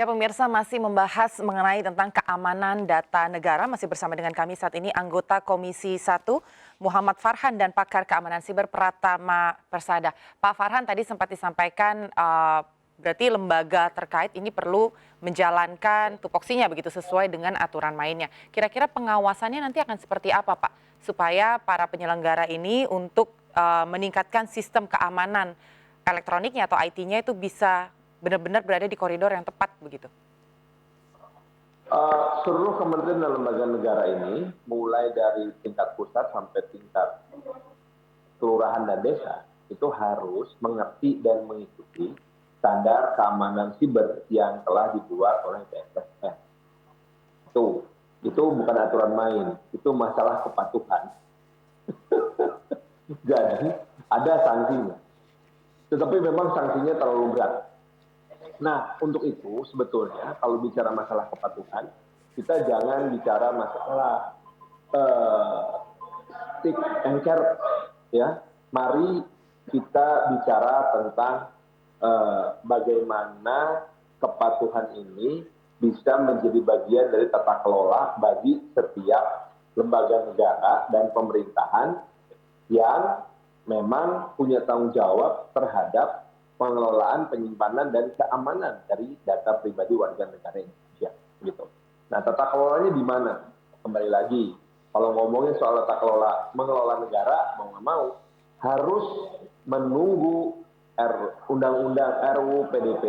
Ya pemirsa masih membahas mengenai tentang keamanan data negara. Masih bersama dengan kami saat ini anggota Komisi 1 Muhammad Farhan dan pakar keamanan siber Pratama Persada. Pak Farhan tadi sempat disampaikan berarti lembaga terkait ini perlu menjalankan tupoksinya begitu sesuai dengan aturan mainnya. Kira-kira pengawasannya nanti akan seperti apa Pak? Supaya para penyelenggara ini untuk meningkatkan sistem keamanan elektroniknya atau IT-nya itu bisa benar-benar berada di koridor yang tepat begitu. Seluruh kementerian dan lembaga negara ini, mulai dari tingkat pusat sampai tingkat kelurahan dan desa, itu harus mengerti dan mengikuti standar keamanan siber yang telah dibuat oleh BSSN. Itu bukan aturan main, itu masalah kepatuhan. Jadi ada sanksinya, tetapi memang sanksinya terlalu berat. Nah, untuk itu sebetulnya kalau bicara masalah kepatuhan, kita jangan bicara masalah stick and carrot, ya. Mari kita bicara tentang bagaimana kepatuhan ini bisa menjadi bagian dari tata kelola bagi setiap lembaga negara dan pemerintahan yang memang punya tanggung jawab terhadap pengelolaan, penyimpanan, dan keamanan dari data pribadi warga negara Indonesia. Gitu. Nah, tata kelolanya di mana? Kembali lagi, kalau ngomongin soal tata kelola, mengelola negara, mau nggak mau, harus menunggu Undang-Undang RUU PDP,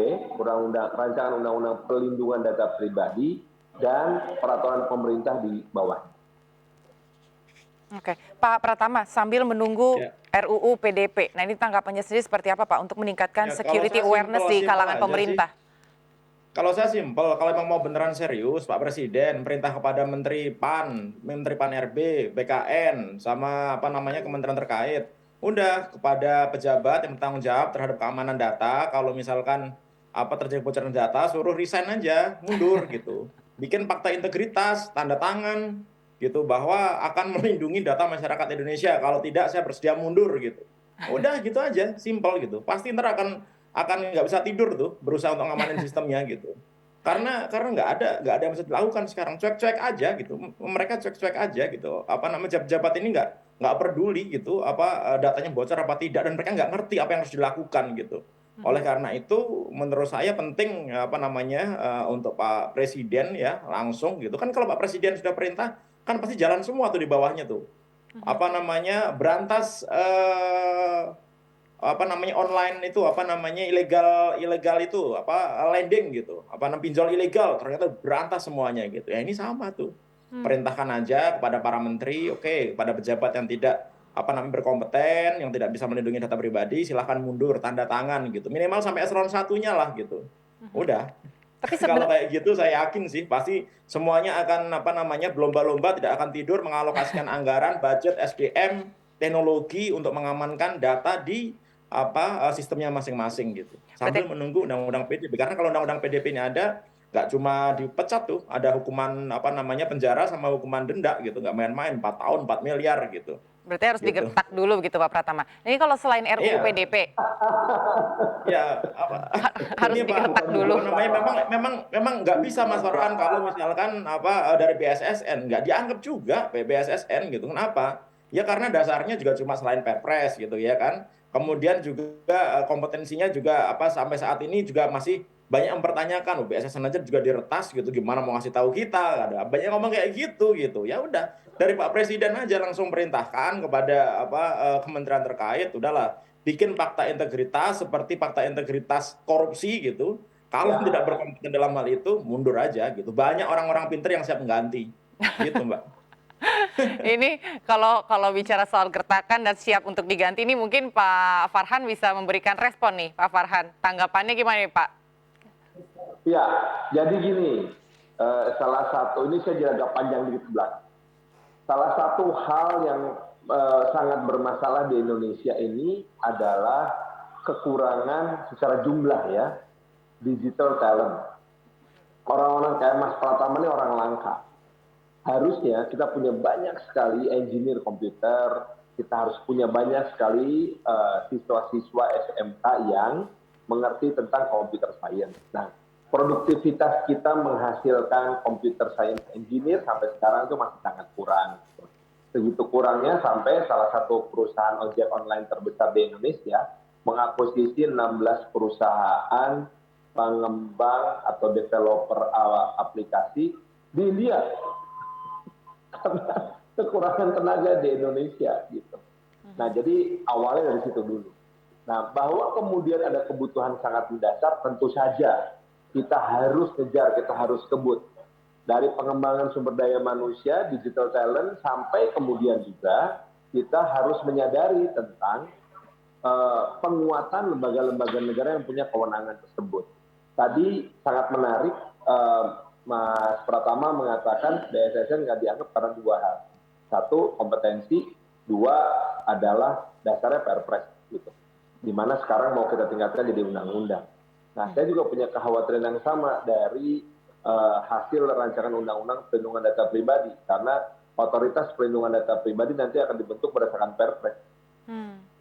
Rancangan Undang-Undang Perlindungan Data Pribadi, dan peraturan pemerintah di bawah. Oke, Pak Pratama, sambil menunggu RUU PDP, nah ini tanggapannya sendiri seperti apa Pak untuk meningkatkan security awareness di kalangan pemerintah? Kalau saya simpel, kalau memang mau beneran serius, Pak Presiden perintah kepada Menteri PAN RB, BKN, sama kementerian terkait, udah kepada pejabat yang bertanggung jawab terhadap keamanan data, kalau misalkan terjadi bocoran data, suruh resign aja, mundur gitu, bikin fakta integritas, tanda tangan gitu bahwa akan melindungi data masyarakat Indonesia. Kalau tidak, saya bersedia mundur gitu. Udah gitu aja, simpel gitu. Pasti ntar akan nggak bisa tidur tuh berusaha untuk ngamanin sistemnya gitu. Karena nggak ada yang bisa dilakukan sekarang, cuek-cuek aja gitu. Mereka cuek-cuek aja gitu. Jabat ini nggak peduli gitu datanya bocor apa tidak, dan mereka nggak ngerti apa yang harus dilakukan gitu. Oleh karena itu menurut saya penting untuk Pak Presiden ya langsung gitu kan, kalau Pak Presiden sudah perintah kan pasti jalan semua tuh di bawahnya tuh. Berantas online itu ilegal itu lending gitu, pinjol ilegal, ternyata berantas semuanya gitu ya. Ini sama tuh, perintahkan aja kepada para menteri, oke, pada pejabat yang tidak berkompeten, yang tidak bisa melindungi data pribadi, silahkan mundur, tanda tangan gitu, minimal sampai eselon satunya lah gitu. Udah. Tapi Kalau kayak gitu saya yakin sih pasti semuanya akan berlomba-lomba, tidak akan tidur mengalokasikan anggaran, budget, SDM, teknologi untuk mengamankan data di sistemnya masing-masing gitu. Sambil menunggu undang-undang PDP, karena kalau undang-undang PDP ini ada, nggak cuma dipecat tuh, ada hukuman penjara sama hukuman denda gitu, nggak main-main, 4 tahun 4 miliar gitu. Berarti harus digertak dulu gitu Pak Pratama. Ini kalau selain RUU PDP, ya harus digertak dulu. Memang nggak bisa Mas Farhan kalau misalkan dari BSSN, nggak dianggap juga BSSN gitu. Kenapa? Ya karena dasarnya juga cuma selain Perpres gitu ya kan. Kemudian juga kompetensinya juga sampai saat ini juga masih banyak yang mempertanyakan, BSSN aja juga diretas gitu, gimana mau ngasih tahu kita? Ada banyak ngomong kayak gitu. Ya udah, dari Pak Presiden aja langsung perintahkan kepada kementerian terkait, udahlah bikin fakta integritas seperti fakta integritas korupsi gitu. Kalau tidak berkompeten dalam hal itu, mundur aja gitu. Banyak orang-orang pinter yang siap mengganti. Gitu, Mbak. Ini kalau bicara soal gertakan dan siap untuk diganti, ini mungkin Pak Farhan bisa memberikan respon nih, Pak Farhan. Tanggapannya gimana nih, Pak? Ya, jadi gini, salah satu, ini saya jadi agak panjang di sebelah. Salah satu hal yang sangat bermasalah di Indonesia ini adalah kekurangan secara jumlah ya, digital talent. Orang-orang kayak Mas Pratama ini orang langka. Harusnya kita punya banyak sekali engineer komputer, kita harus punya banyak sekali siswa-siswa SMK yang mengerti tentang computer science. Nah, produktivitas kita menghasilkan computer science engineer sampai sekarang itu masih sangat kurang. Segitu kurangnya sampai salah satu perusahaan ojek online terbesar di Indonesia mengakuisisi 16 perusahaan pengembang atau developer aplikasi di India karena kekurangan tenaga di Indonesia gitu. Nah, jadi awalnya dari situ dulu. Nah, bahwa kemudian ada kebutuhan sangat mendasar, tentu saja kita harus kejar, kita harus kebut. Dari pengembangan sumber daya manusia, digital talent, sampai kemudian juga kita harus menyadari tentang penguatan lembaga-lembaga negara yang punya kewenangan tersebut. Tadi sangat menarik, Mas Pratama mengatakan BSSN nggak dianggap karena dua hal. Satu, kompetensi. Dua, adalah dasarnya Perpres. Gitu. Dimana sekarang mau kita tingkatkan jadi undang-undang. Nah, saya juga punya kekhawatiran yang sama dari hasil rancangan undang-undang perlindungan data pribadi, karena otoritas perlindungan data pribadi nanti akan dibentuk berdasarkan Perpres.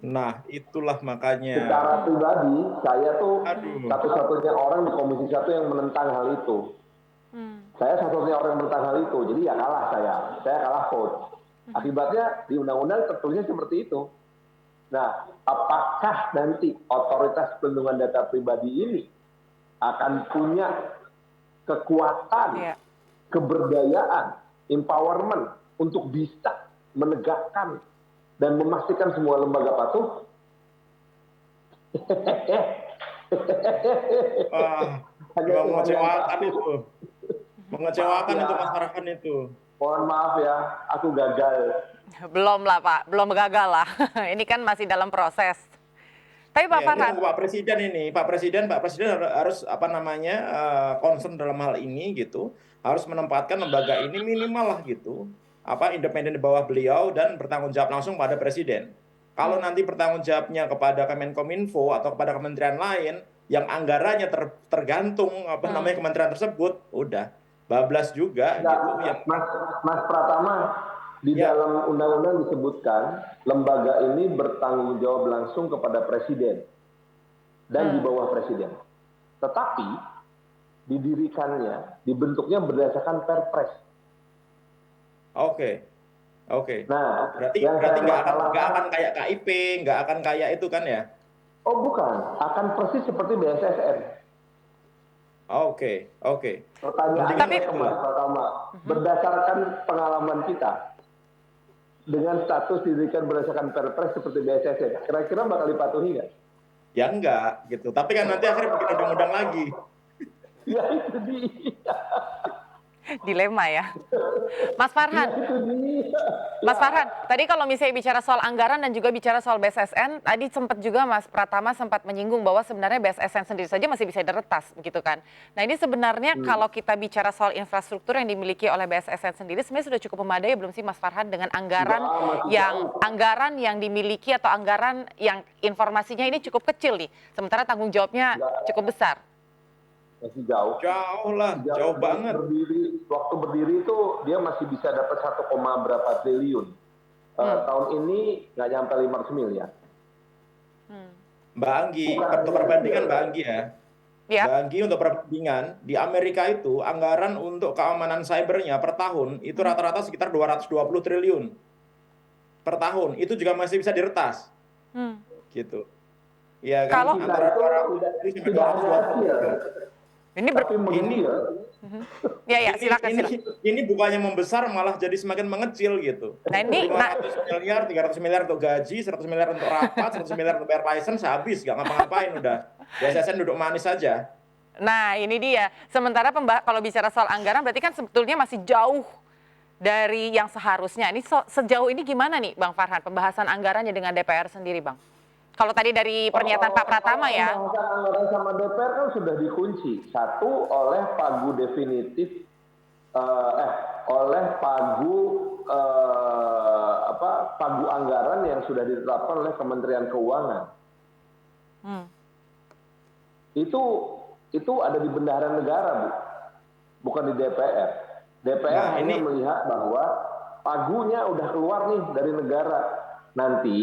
Nah, itulah makanya. Secara pribadi, saya tuh satu-satunya orang di Komisi 1 yang menentang hal itu. Saya satu-satunya orang yang menentang hal itu, jadi ya kalah saya kalah vote. Akibatnya di undang-undang tertulisnya seperti itu. Nah, apakah nanti otoritas perlindungan data pribadi ini akan punya kekuatan, keberdayaan, empowerment untuk bisa menegakkan dan memastikan semua lembaga patuh? Memang mengecewakan itu. Mengecewakan itu Mas Farhan itu. Mohon maaf ya, aku gagal. Belum lah Pak, belum gagal lah. Ini kan masih dalam proses. Tapi Pak Farhan, Pak Presiden ini, Pak Presiden harus concern dalam hal ini gitu, harus menempatkan lembaga ini minimal lah gitu, independen di bawah beliau dan bertanggung jawab langsung pada Presiden. Kalau nanti bertanggung jawabnya kepada Kemenkominfo atau kepada kementerian lain yang anggarannya tergantung kementerian tersebut, udah bablas juga gitu. Mas Pratama, di dalam undang-undang disebutkan lembaga ini bertanggung jawab langsung kepada Presiden dan di bawah Presiden. Tetapi didirikannya, dibentuknya berdasarkan Perpres. Oke. Nah, berarti nggak akan kayak KIP, nggak akan kayak itu kan ya? Oh bukan, akan persis seperti BSSN. Oke. Pertanyaannya Mas Pratama, berdasarkan pengalaman kita, dengan status didirikan berdasarkan Perpres seperti BSSN, kira-kira bakal dipatuhi nggak? Ya enggak gitu. Tapi kan nanti akhirnya bikin undang-undang lagi. Ya itu dia. dilema ya. Mas Farhan, tadi kalau misalnya bicara soal anggaran dan juga bicara soal BSSN, tadi sempat juga Mas Pratama sempat menyinggung bahwa sebenarnya BSSN sendiri saja masih bisa diretas, begitu kan? Nah ini sebenarnya kalau kita bicara soal infrastruktur yang dimiliki oleh BSSN sendiri, sebenarnya sudah cukup memadai belum sih Mas Farhan dengan anggaran yang dimiliki atau anggaran yang informasinya ini cukup kecil nih, sementara tanggung jawabnya cukup besar. Masih jauh. Jauh banget. Waktu berdiri itu dia masih bisa dapat 1, berapa triliun. Tahun ini nggak nyampe 500 miliar. Mbak Anggi, untuk perbandingan Mbak Anggi ya. Mbak Anggi untuk perbandingan, di Amerika itu anggaran untuk keamanan cybernya per tahun itu rata-rata sekitar 220 triliun. Per tahun, itu juga masih bisa diretas. Gitu. Ya kan, Kalau antara 200 sampai 220. Ini bukannya membesar malah jadi semakin mengecil gitu. Nah, 500 miliar, 300 miliar untuk gaji, 100 miliar untuk rapat, 100 miliar untuk bayar license, habis, nggak ngapa-ngapain udah. BSSN duduk manis saja. Nah ini dia, sementara kalau bicara soal anggaran berarti kan sebetulnya masih jauh dari yang seharusnya. Ini sejauh ini gimana nih Bang Farhan, pembahasan anggarannya dengan DPR sendiri Bang? Kalau tadi dari pernyataan Pak Pratama ya. Anggaran sama DPR kan sudah dikunci. Satu oleh pagu definitif, oleh pagu anggaran yang sudah ditetapkan oleh Kementerian Keuangan. Itu ada di bendahara negara, Bu. Bukan di DPR. DPR hanya melihat bahwa pagunya udah keluar nih dari negara. Nanti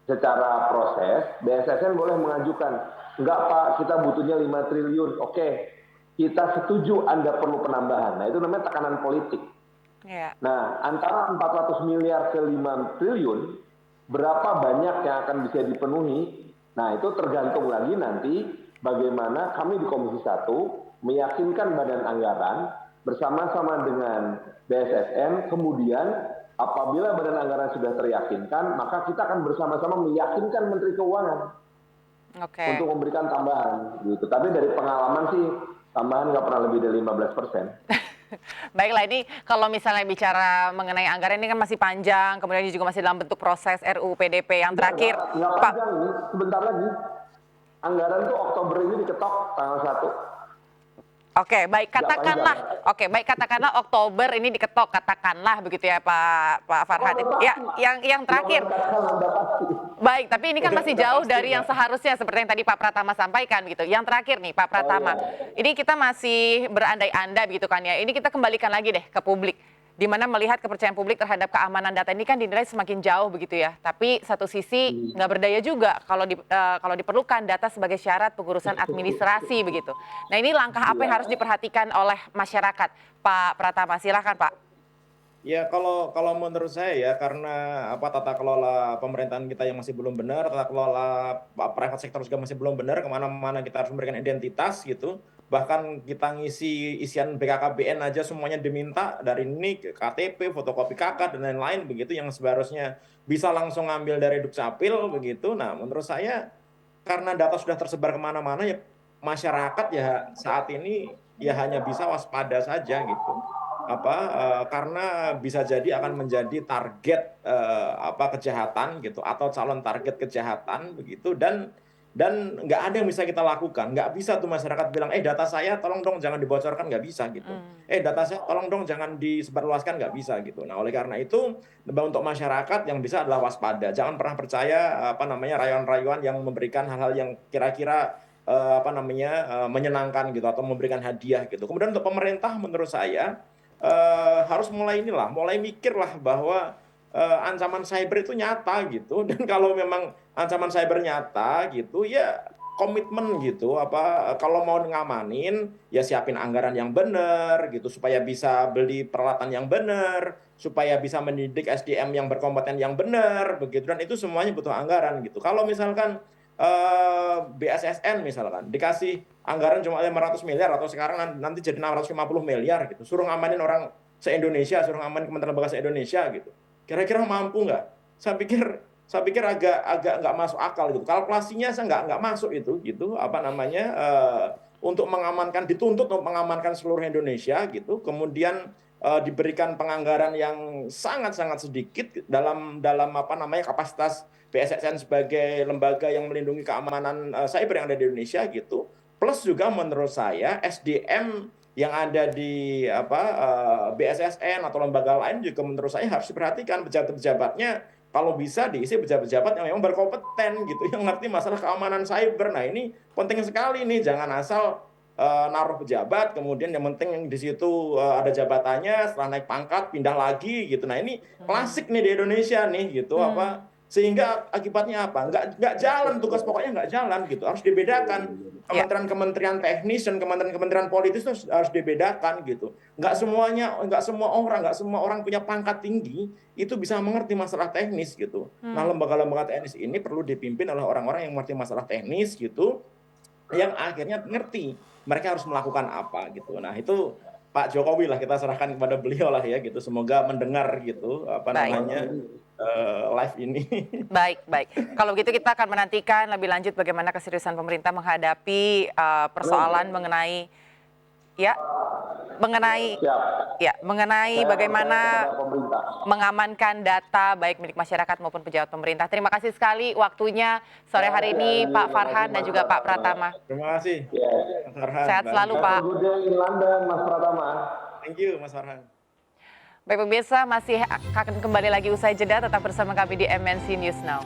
secara proses, BSSN boleh mengajukan, enggak Pak, kita butuhnya 5 triliun, oke, kita setuju Anda perlu penambahan. Nah, itu namanya tekanan politik. Ya. Nah, antara 400 miliar ke 5 triliun, berapa banyak yang akan bisa dipenuhi? Nah, itu tergantung lagi nanti bagaimana kami di Komisi 1 meyakinkan badan anggaran bersama-sama dengan BSSN, kemudian apabila badan anggaran sudah teryakinkan, maka kita akan bersama-sama meyakinkan Menteri Keuangan untuk memberikan tambahan. Gitu. Tapi dari pengalaman sih, tambahan nggak pernah lebih dari 15%. Baiklah, ini kalau misalnya bicara mengenai anggaran ini kan masih panjang, kemudian ini juga masih dalam bentuk proses RUU PDP yang terakhir. Nggak Pak, panjang nih, sebentar lagi. Anggaran tuh Oktober ini diketok tanggal 1. Oke, baik katakanlah Oktober ini diketok, katakanlah begitu ya Pak Farhan. Ya, yang terakhir. Baik, tapi ini kan masih jauh dari yang seharusnya seperti yang tadi Pak Pratama sampaikan gitu. Yang terakhir nih Pak Pratama. Ini kita masih berandai-andai begitu kan ya. Ini kita kembalikan lagi deh ke publik. Di mana melihat kepercayaan publik terhadap keamanan data ini kan dinilai semakin jauh begitu ya. Tapi satu sisi nggak berdaya juga kalau diperlukan data sebagai syarat pengurusan administrasi begitu. Nah, ini langkah apa yang harus diperhatikan oleh masyarakat? Pak Pratama, silakan Pak. Ya, kalau menurut saya ya, karena tata kelola pemerintahan kita yang masih belum benar, tata kelola private sector juga masih belum benar, kemana-mana kita harus memberikan identitas gitu. Bahkan kita ngisi isian BKKBN aja semuanya diminta, dari NIK, KTP, fotokopi KK, dan lain-lain begitu, yang seharusnya bisa langsung ngambil dari Dukcapil begitu. Nah, menurut saya karena data sudah tersebar kemana-mana ya, masyarakat ya saat ini ya hanya bisa waspada saja gitu. Karena bisa jadi akan menjadi target kejahatan gitu, atau calon target kejahatan begitu, dan nggak ada yang bisa kita lakukan. Nggak bisa tuh masyarakat bilang data saya tolong dong jangan dibocorkan, nggak bisa gitu. Data saya tolong dong jangan disebarluaskan, nggak bisa gitu. Nah, oleh karena itu untuk masyarakat yang bisa adalah waspada, jangan pernah percaya rayuan-rayuan yang memberikan hal-hal yang kira-kira menyenangkan gitu, atau memberikan hadiah gitu. Kemudian untuk pemerintah menurut saya harus mulai mikir lah bahwa ancaman cyber itu nyata gitu, dan kalau memang ancaman cyber nyata gitu ya komitmen gitu, kalau mau ngamanin ya siapin anggaran yang benar gitu, supaya bisa beli peralatan yang benar, supaya bisa mendidik SDM yang berkompeten yang benar begitu, dan itu semuanya butuh anggaran gitu. Kalau misalkan BSSN misalkan dikasih anggaran cuma 500 miliar atau sekarang nanti jadi 650 miliar gitu, suruh ngamanin orang se-Indonesia, suruh ngamanin Kementerian Lembaga se-Indonesia gitu, kira-kira mampu nggak? Saya pikir agak nggak masuk akal gitu, kalkulasinya saya nggak masuk itu gitu, untuk mengamankan, dituntut untuk mengamankan seluruh Indonesia gitu, kemudian diberikan penganggaran yang sangat-sangat sedikit dalam kapasitas BSSN sebagai lembaga yang melindungi keamanan cyber yang ada di Indonesia gitu. Plus juga menurut saya SDM yang ada di BSSN atau lembaga lain juga menurut saya harus diperhatikan, pejabat-pejabatnya kalau bisa diisi pejabat-pejabat yang memang berkompeten gitu, yang ngerti masalah keamanan cyber. Nah, ini penting sekali nih, jangan asal naruh pejabat, kemudian yang penting yang di situ ada jabatannya, setelah naik pangkat pindah lagi gitu. Nah, ini klasik nih di Indonesia nih gitu, sehingga akibatnya apa? Nggak jalan, tugas pokoknya nggak jalan gitu. Harus dibedakan kementerian-kementerian teknis dan kementerian-kementerian politis itu harus dibedakan gitu. Nggak semua orang punya pangkat tinggi itu bisa mengerti masalah teknis gitu. Nah, lembaga-lembaga teknis ini perlu dipimpin oleh orang-orang yang mengerti masalah teknis gitu, yang akhirnya ngerti mereka harus melakukan apa gitu. Nah, itu Pak Jokowi lah, kita serahkan kepada beliau lah ya gitu. Semoga mendengar gitu live ini. Baik. Kalau gitu kita akan menantikan lebih lanjut bagaimana keseriusan pemerintah menghadapi persoalan mengenai bagaimana mengamankan data baik milik masyarakat maupun pejabat pemerintah. Terima kasih sekali waktunya sore hari ini Pak Farhan dan juga Pak Pratama. Terima kasih. Mas Farhan. Sehat selalu Pak. Mas Pratama. Thank you Mas Farhan. Baik pemirsa, masih akan kembali lagi usai jeda, tetap bersama kami di MNC News Now.